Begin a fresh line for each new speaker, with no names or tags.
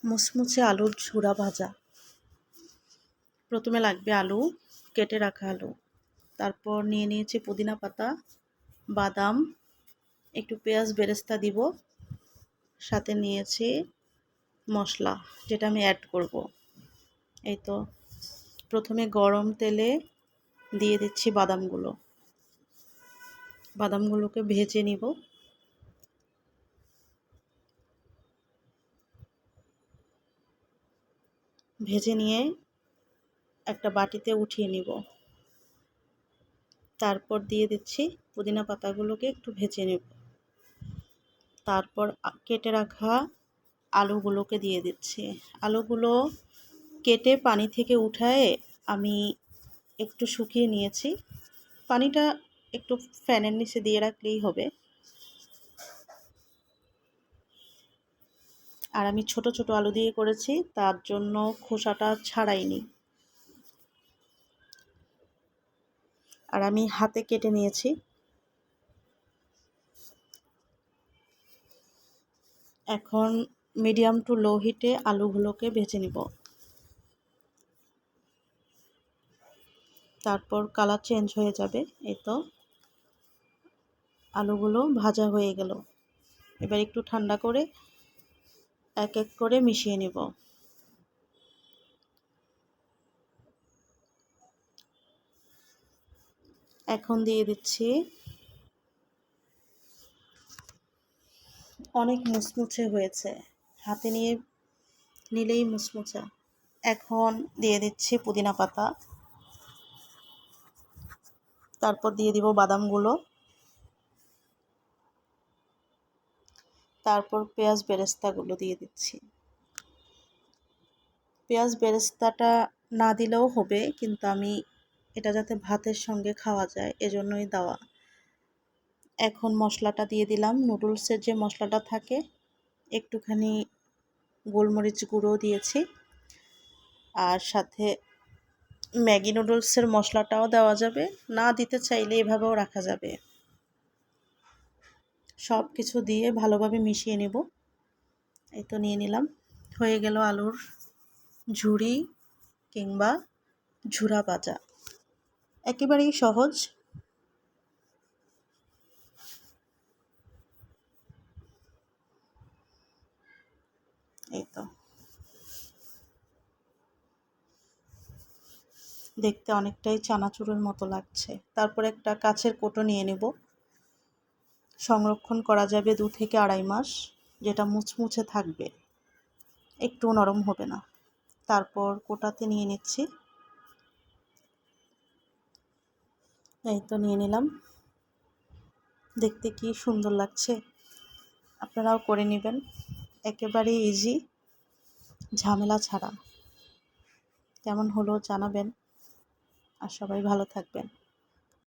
মুচমুচে আলুর ঝুরা ভাজা। প্রথমে লাগবে আলু, কেটে রাখা আলু। তারপর নিয়ে নিয়েছি পুদিনা পাতা, বাদাম, একটু পেঁয়াজ বেরেস্তা দিব, সাথে নিয়েছি মশলা যেটা আমি অ্যাড করব। এই তো প্রথমে গরম তেলে দিয়ে দিচ্ছি বাদামগুলোকে ভেজে নিব। ভেজে নিয়ে একটা বাটিতে উঠিয়ে নিব। তারপর দিয়ে দিচ্ছি পুদিনা পাতাগুলোকে একটু ভেজে নেব। তারপর কেটে রাখা আলুগুলোকে দিয়ে দিচ্ছি। আলুগুলো কেটে পানি থেকে উঠায়ে আমি একটু শুকিয়ে নিয়েছি। পানিটা একটু ফ্যানের নিচে দিয়ে রাখলেই হবে। আর আমি ছোট ছোট আলু দিয়ে করেছি, তার জন্য খোসাটা ছাড়াইনি। আর আমি হাতে কেটে নিয়েছি। এখন মিডিয়াম টু লো হিটে আলুগুলোকে ভেজে নিব। তারপর কালার চেঞ্জ হয়ে যাবে। এই তো আলুগুলো ভাজা হয়ে গেল। এবার একটু ঠান্ডা করে এক এক করে মিশিয়ে নেব। এখন দিয়ে দিচ্ছি, অনেক মুচমুচে হয়েছে, হাতে নিলেই মুচমুচা। এখন দিয়ে দিচ্ছি পুদিনা পাতা, তারপর দিয়ে দিব বাদামগুলো, তারপর পেঁয়াজ বেরেস্তাগুলো দিয়ে দিচ্ছি। পেঁয়াজ বেরেস্তাটা না দিলেও হবে, কিন্তু আমি এটা যাতে ভাতের সঙ্গে খাওয়া যায় এজন্যই দেওয়া। এখন মশলাটা দিয়ে দিলাম, নুডলসের যে মশলাটা থাকে, একটুখানি গোলমরিচ গুঁড়ো দিয়েছি, আর সাথে ম্যাগি নুডলসের মশলাটাও দেওয়া যাবে, না দিতে চাইলে এভাবেও রাখা যাবে। সব কিছু দিয়ে ভালোভাবে মিশিয়ে নেব। এই তো নিয়ে নিলাম, হয়ে গেল আলুর ঝুরি কিংবা ঝুরা ভাজা। একেবারেই সহজ। এই তো দেখতে অনেকটাই চানাচুরের মতো লাগছে। তারপর একটা কাচের কোটো নিয়ে নেব। সংরক্ষণ করা যাবে 2 থেকে 2.5 মাস, যেটা মুচমুচে থাকবে, একটু নরম হবে না। তারপর কোটাতে নিয়ে নিচ্ছি। এই তো নিয়ে নিলাম, দেখতে কি সুন্দর লাগছে। আপনারাও করে নেবেন, একেবারে ইজি, ঝামেলা ছাড়া। কেমন হলো জানাবেন, আর সবাই ভালো থাকবেন।